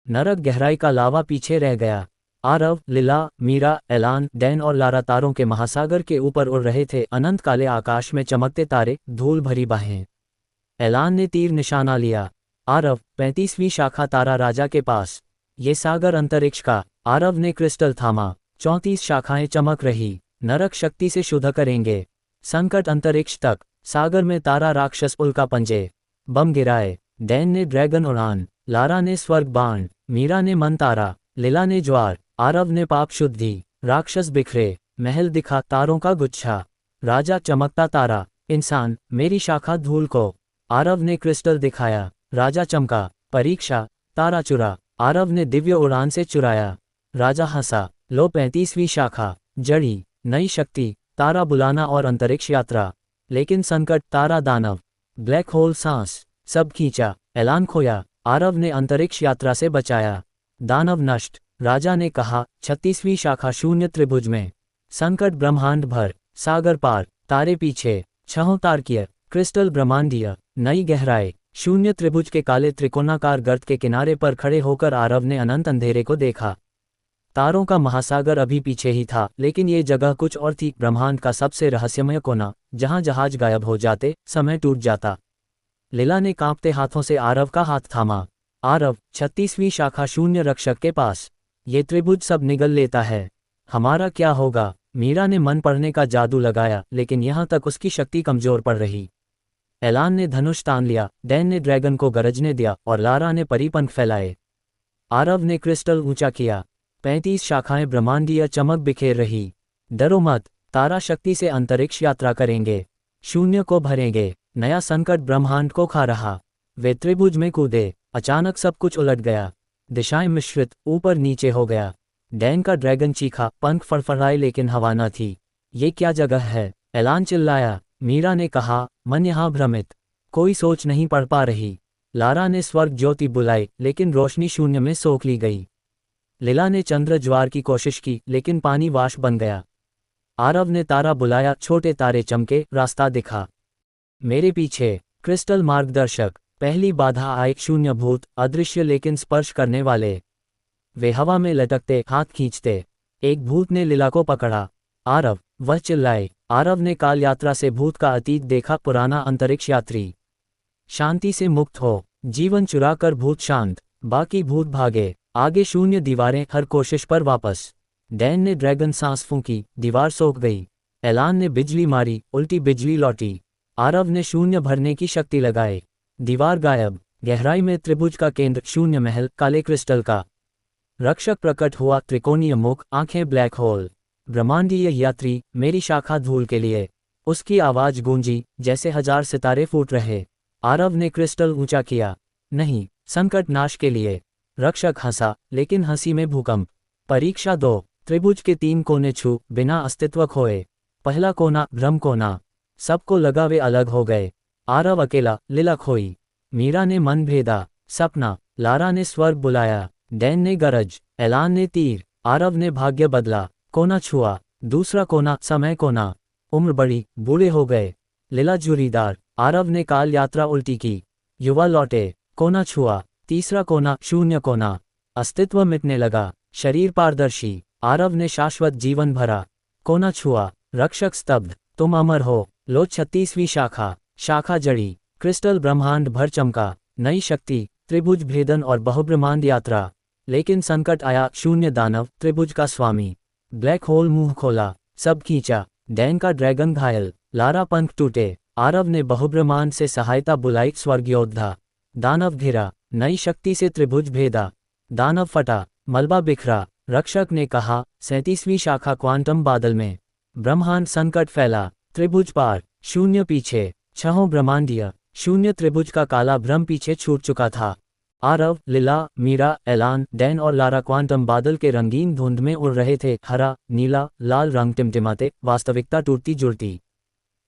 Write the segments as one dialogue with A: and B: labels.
A: नरक गहराई का लावा पीछे रह गया। आरव, लिला, मीरा, एलान, डैन और लारा तारों के महासागर के ऊपर उड़ रहे थे। अनंत काले आकाश में चमकते तारे, धूल भरी बाहें। एलान ने तीर निशाना लिया। आरव, 35वीं शाखा तारा राजा के पास। ये सागर अंतरिक्ष का। आरव ने क्रिस्टल थामा। 34 शाखाएं चमक रही। नरक शक्ति से शुद्ध करेंगे। संकट अंतरिक्ष तक। सागर में तारा राक्षस उल्का पंजे। बम गिराए। डैन ने ड्रैगन उड़ान, लारा ने स्वर्ग बाण, मीरा ने मन तारा, लिला ने ज्वार, आरव ने पाप शुद्धि। राक्षस बिखरे। महल दिखा तारों का गुच्छा। राजा चमकता तारा। इंसान, मेरी शाखा धूल को। आरव ने क्रिस्टल दिखाया। राजा चमका। परीक्षा, तारा चुरा। आरव ने दिव्य उड़ान से चुराया। राजा हंसा। लो 35वीं शाखा। जड़ी, नई शक्ति, तारा बुलाना और अंतरिक्ष यात्रा। लेकिन संकट, तारा दानव, ब्लैक होल सांस, सब खींचा। एलान खोया। आरव ने अंतरिक्ष यात्रा से बचाया। दानव नष्ट। राजा ने कहा, 36वीं शाखा शून्य त्रिभुज में। संकट ब्रह्मांड भर, सागर पार, तारे पीछे, छहों तारकीय, क्रिस्टल ब्रह्मांडीय, नई गहराई। शून्य त्रिभुज के काले त्रिकोणाकार गर्त के किनारे पर खड़े होकर आरव ने अनंत अंधेरे को देखा। तारों का महासागर अभी पीछे ही था, लेकिन ये जगह कुछ और थी। ब्रह्मांड का सबसे रहस्यमय कोना, जहां जहाज गायब हो जाते, समय टूट जाता। लिला ने कांपते हाथों से आरव का हाथ थामा। आरव, 36वीं शाखा शून्य रक्षक के पास। ये त्रिभुज सब निगल लेता है। हमारा क्या होगा? मीरा ने मन पढ़ने का जादू लगाया, लेकिन यहां तक उसकी शक्ति कमजोर पड़ रही। एलान ने धनुष तान लिया, डैन ने ड्रैगन को गरजने दिया और लारा ने परिपंख फैलाए। आरव ने क्रिस्टल ऊंचा किया। 35 शाखाएं ब्रह्मांडीय चमक बिखेर रही। डरो मत, तारा शक्ति से अंतरिक्ष यात्रा करेंगे, शून्य को भरेंगे। नया संकट ब्रह्मांड को खा रहा। वे त्रिभुज में कूदे। अचानक सब कुछ उलट गया। दिशाएं मिश्रित, ऊपर नीचे हो गया। डैन का ड्रैगन चीखा, पंख फड़फड़ाए लेकिन हवा न थी। ये क्या जगह है? एलान चिल्लाया। मीरा ने कहा, मन यहाँ भ्रमित, कोई सोच नहीं पढ़ पा रही। लारा ने स्वर्ग ज्योति बुलाई, लेकिन रोशनी शून्य में सोख ली गई। लिला ने चंद्र ज्वार की कोशिश की, लेकिन पानी वाश बन गया। आरव ने तारा बुलाया, छोटे तारे चमके, रास्ता दिखा। मेरे पीछे, क्रिस्टल मार्गदर्शक। पहली बाधा आए, शून्य भूत, अदृश्य लेकिन स्पर्श करने वाले। वे हवा में लटकते, हाथ खींचते। एक भूत ने लिला को पकड़ा। आरव, वह चिल्लाए। आरव ने काल यात्रा से भूत का अतीत देखा, पुराना अंतरिक्ष यात्री। शांति से मुक्त हो, जीवन चुरा कर भूत शांत, बाकी भूत भागे। आगे शून्य दीवारें, हर कोशिश पर वापस। डैन ने ड्रैगन सांस फूंकी, दीवार सोख गई। एलान ने बिजली मारी, उल्टी बिजली लौटी। आरव ने शून्य भरने की शक्ति लगाए। दीवार गायब। गहराई में त्रिभुज का केंद्र, शून्य महल, काले क्रिस्टल का। रक्षक प्रकट हुआ, त्रिकोणीय मुख, आंखें ब्लैक होल। ब्रह्मांडीय यात्री, मेरी शाखा धूल के लिए। उसकी आवाज गूंजी, जैसे 1000 सितारे फूट रहे। आरव ने क्रिस्टल ऊंचा किया। नहीं, संकट नाश के लिए। रक्षक हंसा, लेकिन हंसी में भूकंप। परीक्षा 2। त्रिभुज के 3 कोने छू, बिना अस्तित्व खोए। पहला कोना, भ्रम कोना। सबको लगा वे अलग हो गए। आरव अकेला, लिला खोई। मीरा ने मन भेदा। सपना। लारा ने स्वर्ग बुलाया। डैन ने गरज। एलान ने तीर। आरव ने भाग्य बदला। कोना छुआ। दूसरा कोना, समय कोना। उम्र बढ़ी, बूढ़े हो गए। लिला जुरीदार। आरव ने काल यात्रा उल्टी की। युवा लौटे। कोना छुआ। तीसरा कोना, शून्य कोना। अस्तित्व मिटने लगा। शरीर पारदर्शी। आरव ने शाश्वत जीवन भरा। कोना छुआ। रक्षक स्तब्ध। तुम अमर हो। लो 36वीं शाखा। शाखा जड़ी। क्रिस्टल ब्रह्मांड भर चमका। नई शक्ति, त्रिभुज भेदन और बहुब्रह्मांड यात्रा। लेकिन संकट आया, शून्य दानव, त्रिभुज का स्वामी। ब्लैक होल मुंह खोला, सब खींचा। डैन का ड्रैगन घायल। लारा पंख टूटे। आरव ने बहुब्रह्मांड से सहायता बुलाई, स्वर्ग योद्धा। दानव घिरा। नई शक्ति से त्रिभुज भेदा। दानव फटा, मलबा बिखरा। रक्षक ने कहा, 37वीं शाखा क्वांटम बादल में। ब्रह्मांड संकट फैला। त्रिभुज पार, शून्य पीछे। छहों ब्रह्मांडीय, शून्य त्रिभुज का काला भ्रम पीछे छूट चुका था। आरव, लिला, मीरा, एलान, डैन और लारा क्वांटम बादल के रंगीन धुंध में उड़ रहे थे। हरा, नीला, लाल रंग टिमटिमाते, वास्तविकता टूटती जुड़ती।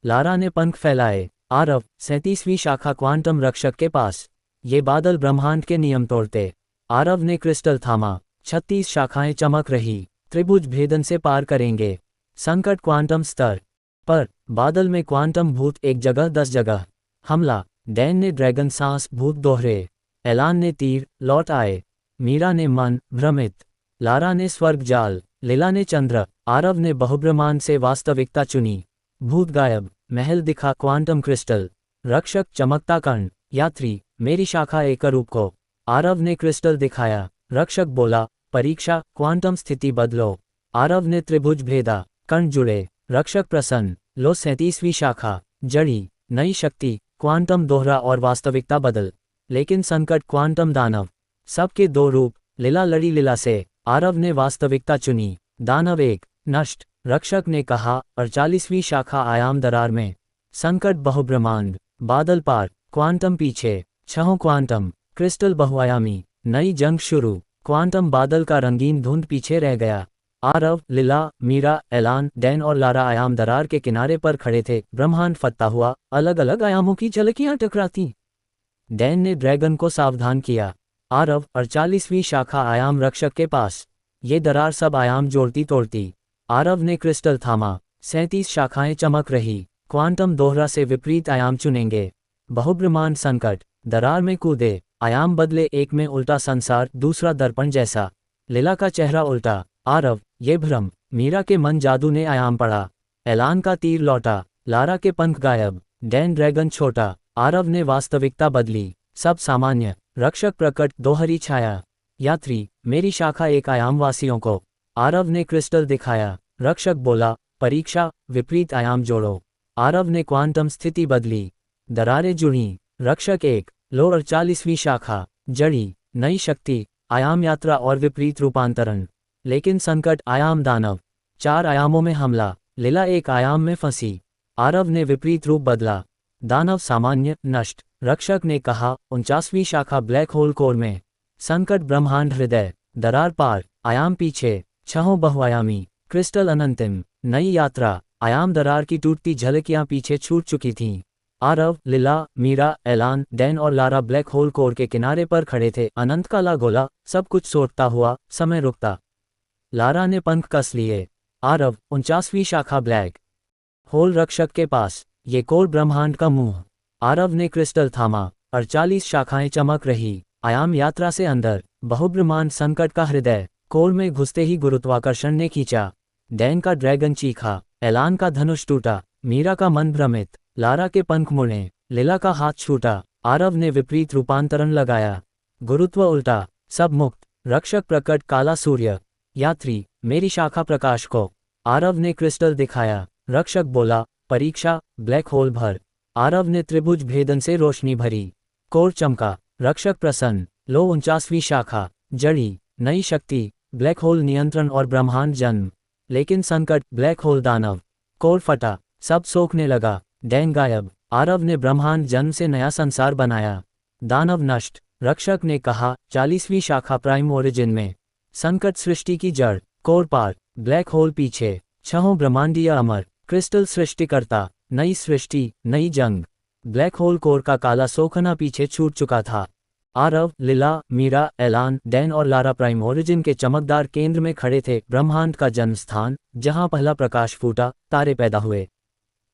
A: लारा ने पंख फैलाए। आरव, 37वीं शाखा क्वांटम रक्षक के पास। ये बादल ब्रह्मांड के नियम तोड़ते। आरव ने क्रिस्टल थामा। 36 शाखाएं चमक रही। त्रिभुज भेदन से पार करेंगे। संकट क्वांटम स्तर पर। बादल में क्वांटम भूत, एक जगह 10 जगह। हमला। डैन ने ड्रैगन सांस, भूत दोहरे। एलान ने तीर, लौट आए। मीरा ने मन भ्रमित, लारा ने स्वर्ग जाल, लीला ने चंद्र, आरव ने बहुब्रह्मांड से वास्तविकता चुनी। भूत गायब, महल दिखा क्वांटम क्रिस्टल, रक्षक चमकता कर्ण, यात्री मेरी शाखा एकरूप को। आरव ने क्रिस्टल दिखाया, रक्षक बोला परीक्षा क्वांटम स्थिति बदलो। आरव ने त्रिभुज भेदा, कर्ण जुड़े, रक्षक प्रसन्न, लो 37वीं शाखा, जड़ी, नई शक्ति, क्वांटम दोहरा और वास्तविकता बदल। लेकिन संकट क्वांटम दानव, सबके दो रूप, लीला लड़ी लीला से, आरव ने वास्तविकता चुनी। दानव एक, नष्ट, रक्षक ने कहा 48वीं शाखा आयाम दरार में। संकट बहुब्रह्मांड, बादल पार, क्वांटम पीछे, छहों क्वांटम, क्रिस्टल बहुआयामी, नई जंग शुरू, क्वांटम बादल का रंगीन धुंध पीछे रह गया। आरव, लीला, मीरा, एलान, डैन और लारा आयाम दरार के किनारे पर खड़े थे। ब्रह्मांड फटता हुआ, अलग अलग आयामों की झलकियां टकराती। डैन ने ड्रैगन को सावधान किया। आरव, 48वीं शाखा आयाम रक्षक के पास, ये दरार सब आयाम जोड़ती तोड़ती। आरव ने क्रिस्टल थामा, 37 शाखाएं चमक रही, क्वांटम दोहरा से विपरीत आयाम चुनेंगे। बहुब्रह्मांड संकट, दरार में कूदे, आयाम बदले, एक में उल्टा संसार, दूसरा दर्पण जैसा। लीला का चेहरा उल्टा, आरव, ये भ्रम, मीरा के मन जादू ने आयाम पढ़ा। एलान का तीर लौटा, लारा के पंख गायब, डैन ड्रैगन छोटा, आरव ने वास्तविकता बदली, सब सामान्य, रक्षक प्रकट, दोहरी छाया। यात्री, मेरी शाखा एक आयाम वासियों को। आरव ने क्रिस्टल दिखाया, रक्षक बोला परीक्षा विपरीत आयाम जोड़ो। आरव ने क्वांटम स्थिति बदली, दरारें जुड़ी, रक्षक एक, लो 48वीं शाखा, जड़ी, नई शक्ति, आयाम यात्रा और विपरीत रूपांतरण। लेकिन संकट आयाम दानव, 4 आयामों में हमला, लीला एक आयाम में फंसी। आरव ने विपरीत रूप बदला, दानव सामान्य, नष्ट, रक्षक ने कहा 49वीं शाखा ब्लैक होल कोर में। संकट ब्रह्मांड हृदय, दरार पार, आयाम पीछे, छहों बहुआयामी, क्रिस्टल अनंतिम, नई यात्रा, आयाम दरार की टूटती झलकियां पीछे छूट चुकी थीं। आरव, लीला, मीरा, एलान, डैन और लारा ब्लैक होल कोर के किनारे पर खड़े थे। अनंत काला गोला, सब कुछ सोचता हुआ, समय रुकता। लारा ने पंख कस लिए। आरव, 49वीं शाखा ब्लैक होल रक्षक के पास, ये कोर ब्रह्मांड का मुंह। आरव ने क्रिस्टल थामा, 48 शाखाएं चमक रही, आयाम यात्रा से अंदर, बहुब्रह्मांड संकट का हृदय, कोर में घुसते ही गुरुत्वाकर्षण ने खींचा। डैन का ड्रैगन चीखा, एलान का धनुष टूटा, मीरा का मन भ्रमित, लारा के पंख मुड़े, लीला का हाथ छूटा। आरव ने विपरीत रूपांतरण लगाया, गुरुत्व उल्टा, सब मुक्त, रक्षक प्रकट, काला सूर्य। यात्री, मेरी शाखा प्रकाश को। आरव ने क्रिस्टल दिखाया, रक्षक बोला परीक्षा ब्लैक होल भर। आरव ने त्रिभुज भेदन से रोशनी भरी, कोर चमका, रक्षक प्रसन्न, लो 49वीं शाखा, जड़ी, नई शक्ति, ब्लैक होल नियंत्रण और ब्रह्मांड जन्म। लेकिन संकट ब्लैक होल दानव, कोर फटा, सब सोखने लगा, डैन गायब। आरव ने ब्रह्मांड जन्म से नया संसार बनाया, दानव नष्ट, रक्षक ने कहा 40वीं शाखा प्राइम ओरिजिन में। संकट सृष्टि की जड़, कोर पार, ब्लैक होल पीछे, छहों ब्रह्मांडीय अमर, क्रिस्टल सृष्टिकर्ता, नई सृष्टि, नई जंग। ब्लैक होल कोर का काला सोखना पीछे छूट चुका था। आरव, लीला, मीरा, एलान, डैन और लारा प्राइम ओरिजिन के चमकदार केंद्र में खड़े थे। ब्रह्मांड का जन्म स्थान, जहां पहला प्रकाश फूटा, तारे पैदा हुए,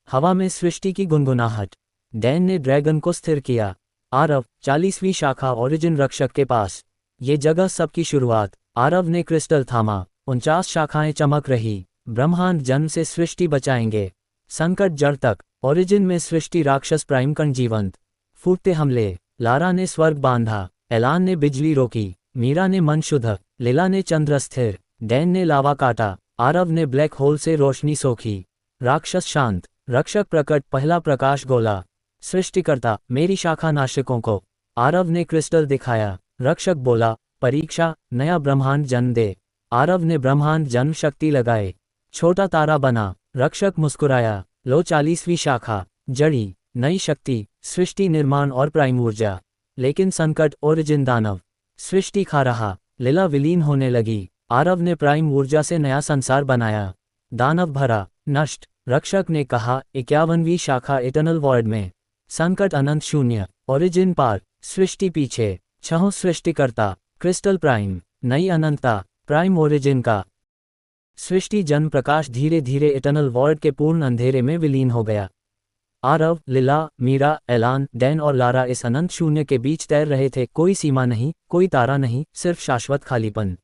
A: हवा में सृष्टि की गुनगुनाहट। डैन ने ड्रैगन को स्थिर किया। आरव, 40वीं शाखा ओरिजिन रक्षक के पास, ये जगह सबकी शुरुआत। आरव ने क्रिस्टल थामा, 49 शाखाएं चमक रही, ब्रह्मांड जन्म से सृष्टि बचाएंगे। संकट जड़ तक, ओरिजिन में सृष्टि राक्षस प्राइम कण जीवंत, फूटते हमले। लारा ने स्वर्ग बांधा, एलान ने बिजली रोकी, मीरा ने मन शुद्ध, लीला ने चंद्र स्थिर, डैन ने लावा काटा। आरव ने ब्लैक होल से रोशनी सोखी, राक्षस शांत, रक्षक प्रकट, पहला प्रकाश गोला। सृष्टिकर्ता, मेरी शाखा नाशिकों को। आरव ने क्रिस्टल दिखाया, रक्षक बोला परीक्षा नया ब्रह्मांड जन्म दे। आरव ने ब्रह्मांड जन्म शक्ति लगाए, छोटा तारा बना। रक्षक मुस्कुराया, लो 40वीं शाखा, जड़ी, नई शक्ति, सृष्टि निर्माण और प्राइम ऊर्जा। लेकिन संकट ओरिजिन दानव, सृष्टि खा रहा, लीला विलीन होने लगी। आरव ने प्राइम ऊर्जा से नया संसार बनाया, दानव भरा, नष्ट। रक्षक ने कहा 51वीं शाखा इटर्नल वॉइड में। संकट अनंत शून्य, ओरिजिन पार, सृष्टि पीछे, छहों सृष्टिकर्ता, क्रिस्टल प्राइम, नई अनंतता, प्राइम ओरिजिन का। सृष्टि जन्म प्रकाश धीरे धीरे इटर्नल वॉइड के पूर्ण अंधेरे में विलीन हो गया। आरव, लिला, मीरा, एलान, डैन और लारा इस अनंत शून्य के बीच तैर रहे थे। कोई सीमा नहीं, कोई तारा नहीं, सिर्फ शाश्वत खालीपन।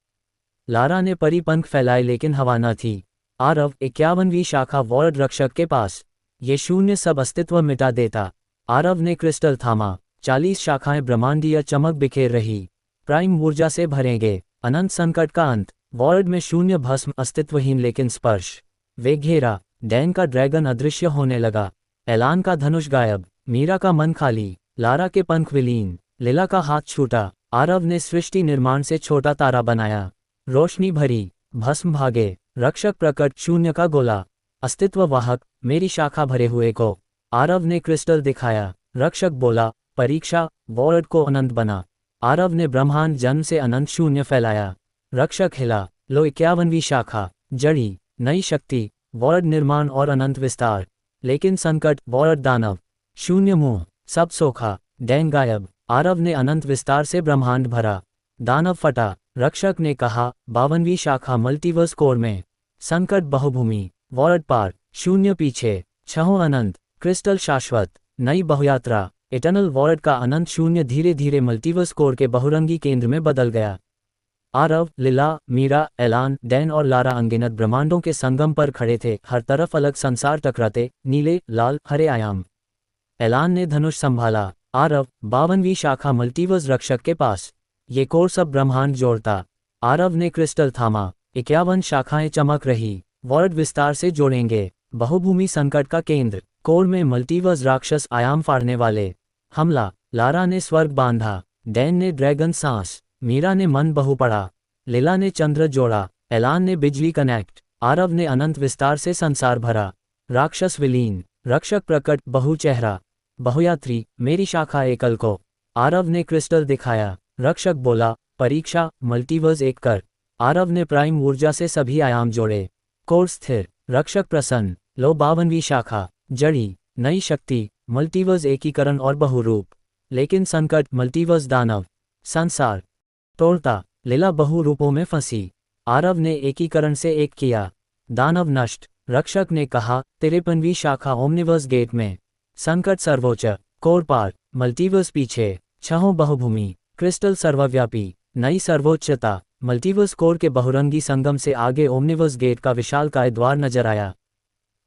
A: लारा ने परिपंख फैलाए लेकिन हवा न थी। आरव, 51वीं शाखा वॉर्ड रक्षक के पास। ये शून्य सब अस्तित्व मिटा देता। आरव ने क्रिस्टल थामा। 40 शाखाएं ब्रह्मांडीय चमक बिखेर रही। प्राइम ऊर्जा से भरेंगे। अनंत संकट का अंत। वॉर्ड में शून्य भस्म, अस्तित्वहीन लेकिन स्पर्श। वे घेरा। डैन का ड्रैगन अदृश्य होने लगा। एलान का धनुष गायब। मीरा का मन खाली। लारा के पंख विलीन। लिला का हाथ छूटा। आरव ने सृष्टि निर्माण से छोटा तारा बनाया। रोशनी भरी, भस्म भागे। रक्षक प्रकट, शून्य का गोला। अस्तित्व वाहक, मेरी शाखा भरे हुए को। आरव ने क्रिस्टल दिखाया। रक्षक बोला, परीक्षा, वॉर्ड को अनंत बना। आरव ने ब्रह्मांड जन्म से अनंत शून्य फैलाया। रक्षक हिला। लो 51वीं शाखा। जड़ी, नई शक्ति, वॉर्ड निर्माण और अनंत विस्तार। लेकिन संकट, वॉर्ड दानव। शून्य मुंह, सब सोखा। डैन गायब। आरव ने अनंत विस्तार से ब्रह्मांड भरा। दानव फटा। रक्षक ने कहा, 52वीं शाखा मल्टीवर्स कोर में। संकट बहुभूमि, वॉर्ड पार, शून्य पीछे, छहों अनंत, क्रिस्टल शाश्वत, नई बहुयात्रा। इटर्नल वॉर्ड का अनंत शून्य धीरे धीरे मल्टीवर्स कोर के बहुरंगी केंद्र में बदल गया। आरव, लिला, मीरा, एलान, डैन और लारा अनगिनत ब्रह्मांडों के संगम पर खड़े थे। हर तरफ अलग संसार टकराते, नीले, लाल, हरे आयाम। एलान ने धनुष संभाला। आरव, 52वीं शाखा मल्टीवर्स रक्षक के पास। ये कोर सब ब्रह्मांड जोड़ता। आरव ने क्रिस्टल थामा। 51 शाखाएं चमक रही। वॉर्ड विस्तार से जोड़ेंगे। बहुभूमि संकट का केंद्र। कोर में मल्टीवर्स राक्षस आयाम फाड़ने वाले। हमला। लारा ने स्वर्ग बांधा। डैन ने ड्रैगन सांस। मीरा ने मन बहु पड़ा। लिला ने चंद्र जोड़ा। एलान ने बिजली कनेक्ट। आरव ने अनंत विस्तार से संसार भरा। राक्षस विलीन। रक्षक प्रकट, बहुचेहरा। बहुयात्री, मेरी शाखा एकल को। आरव ने क्रिस्टल दिखाया। रक्षक बोला, परीक्षा, मल्टीवर्स एक कर। आरव ने प्राइम ऊर्जा से सभी आयाम जोड़े। कोर स्थिर। रक्षक प्रसन्न। लो 52वीं शाखा। जड़ी, नई शक्ति, मल्टीवर्स एकीकरण और बहुरूप। लेकिन संकट, मल्टीवर्स दानव। संसार तोड़ता। लिला बहु रूपों में फंसी। आरव ने एकीकरण से एक किया। दानव नष्ट। रक्षक ने कहा, 53वीं शाखा ओमनिवर्स गेट में। संकट सर्वोच्च, कोर पार, मल्टीवर्स पीछे, छहों बहुभूमि, क्रिस्टल सर्वव्यापी, नई सर्वोच्चता। मल्टीवर्स कोर के बहुरंगी संगम से आगे ओमनिवर्स गेट का विशालकाय द्वार नजर आया।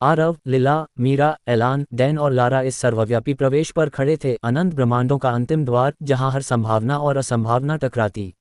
A: आरव, लिला, मीरा, एलान, डैन और लारा इस सर्वव्यापी प्रवेश पर खड़े थे। अनंत ब्रह्मांडों का अंतिम द्वार, जहां हर संभावना और असंभावना टकराती।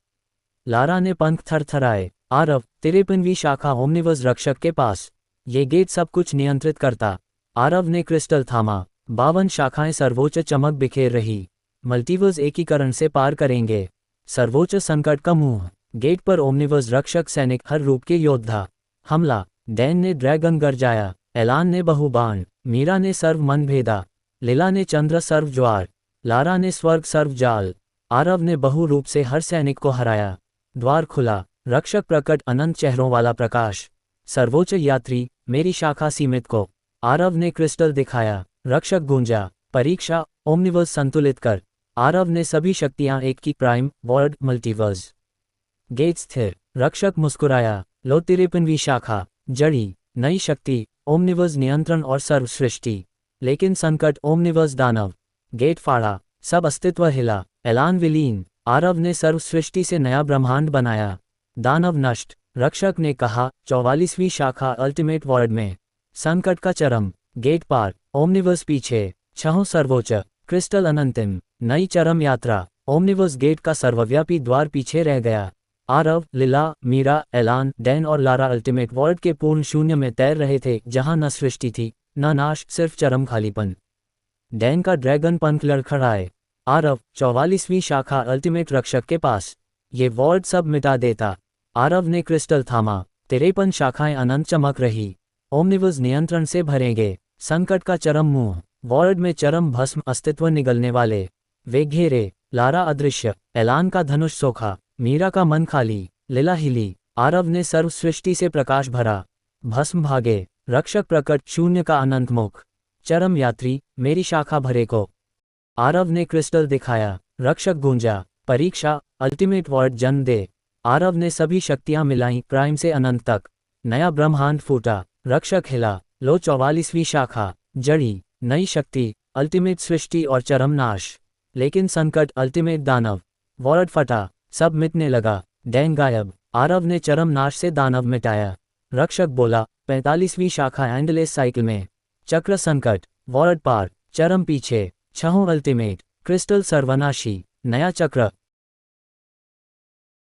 A: लारा ने पंख थरथराए। आरव, 53वीं शाखा ओमनिवर्स रक्षक के पास। ये गेट सब कुछ नियंत्रित करता। आरव ने क्रिस्टल थामा। 52 शाखाएं सर्वोच्च चमक बिखेर रही। मल्टीवर्स एकीकरण से पार करेंगे। सर्वोच्च संकट का मुंह। गेट पर ओमनिवर्स रक्षक सैनिक, हर रूप के योद्धा। हमला। डैन ने ड्रैगन गरजाया। एलान ने बहुबाण। मीरा ने सर्व मन भेदा। लिला ने चंद्र सर्व ज्वार। लारा ने स्वर्ग सर्व जाल। आरव ने बहु रूप से हर सैनिक को हराया। द्वार खुला। रक्षक प्रकट, अनंत चेहरों वाला प्रकाश। सर्वोच्च यात्री, मेरी शाखा सीमित को। आरव ने क्रिस्टल दिखाया। रक्षक गूंजा, परीक्षा, ओमनिवर्स संतुलित कर। आरव ने सभी शक्तियां एक की। Prime, ward, multiverse. गेट स्थिर। रक्षक मुस्कुराया। लो 53वीं शाखा। जड़ी, नई शक्ति, ओमनिवर्स नियंत्रण और सर्व सृष्टि। लेकिन संकट, ओमनिवर्स दानव। गेट फाड़ा, सब अस्तित्व हिला। एलान विलीन। आरव ने सर्व सृष्टि से नया ब्रह्मांड बनाया। दानव नष्ट। रक्षक ने कहा, 44वीं शाखा अल्टीमेट वॉर्ड में। संकट का चरम। गेट पार, ओमनिवर्स पीछे, छहों सर्वोच्च, क्रिस्टल अनंतिम, नई चरम यात्रा। ओमनिवर्स गेट का सर्वव्यापी द्वार पीछे रह गया। आरव, लिला, मीरा, एलान, डैन और लारा अल्टीमेट वॉर्ड के पूर्ण शून्य में तैर रहे थे, जहां न सृष्टि थी, न नाश, सिर्फ चरम खालीपन। डैन का ड्रैगन पंख लड़खड़ाए। आरव, 44वीं शाखा अल्टीमेट रक्षक के पास। ये वॉर्ड सब मिटा देता। आरव ने क्रिस्टल थामा। 53 शाखाएं अनंत चमक रही। ओमनिवर्स नियंत्रण से भरेंगे। संकट का चरम मुंह। वॉर्ड में चरम भस्म, अस्तित्व निगलने वाले। वे घेरे। लारा अदृश्य। एलान का धनुष सोखा। मीरा का मन खाली। लिला हिली। आरव ने सर्व सृष्टि से प्रकाश भरा। भस्म भागे। रक्षक प्रकट, शून्य का अनंत मुख। चरम यात्री, मेरी शाखा भरे को। आरव ने क्रिस्टल दिखाया। रक्षक गूंजा, परीक्षा, अल्टीमेट वॉर्ड जन्म दे। आरव ने सभी शक्तियां मिलाईं। प्राइम से अनंत तक नया ब्रह्मांड फूटा। रक्षक हिला। लो 44वीं शाखा। जड़ी, नई शक्ति, अल्टीमेट सृष्टि और चरम नाश। लेकिन संकट, अल्टीमेट दानव। वॉर्ड फटा, सब मिटने लगा। डैन गायब। आरव ने चरम नाश से दानव मिटाया। रक्षक बोला, 45वीं शाखा एंडलेस साइकिल में। चक्र संकट, वॉर्ड पार, चरम पीछे, छहों अल्टीमेट, क्रिस्टल सर्वनाशी, नया चक्र,